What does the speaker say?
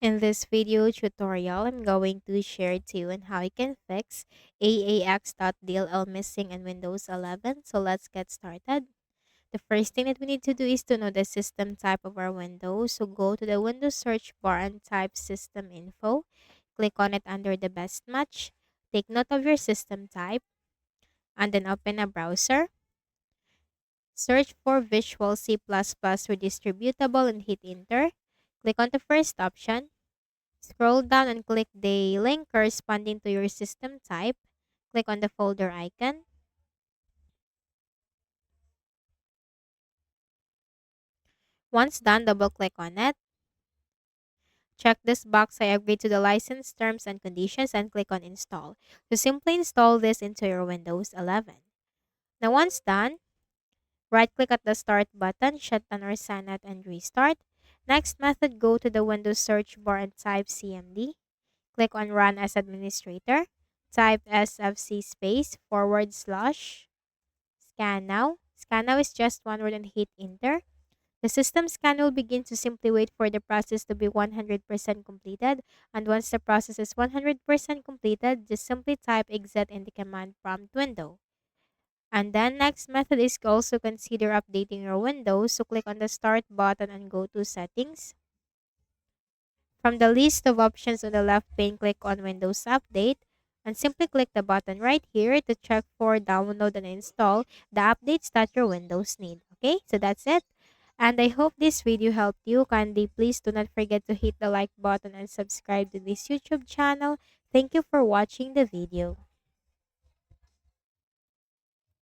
In this video tutorial, I'm going to share to you on how you can fix AAX.dll missing in Windows 11. So let's get started. The first thing that we need to do is to know the system type of our Windows. So go to the Windows search bar and type system info. Click on it under the best match. Take note of your system type and then open a browser. Search for Visual C++ redistributable and hit enter. Click on the first option. Scroll down and click the link corresponding to your system type. Click on the folder icon. Once done, double click on it. Check this box, I agree to the license terms and conditions, and click on install. So simply install this into your Windows 11. Now once done, right click at the start button, shut down or sign out and restart. Next method, go to the Windows search bar and type CMD. Click on run as administrator. Type sfc space /. Scan now. Scan now is just one word and hit enter. The system scan will begin to simply wait for the process to be 100% completed. And once the process is 100% completed, just simply type exit in the command prompt window. And then next method is to also consider updating your Windows. So click on the start button and go to settings. From the list of options on the left pane, click on Windows Update and simply click the button right here to check for download and install the updates that your Windows need. Okay, so that's it. And I hope this video helped you. Kindly please do not forget to hit the like button and subscribe to this YouTube channel. Thank you for watching the video.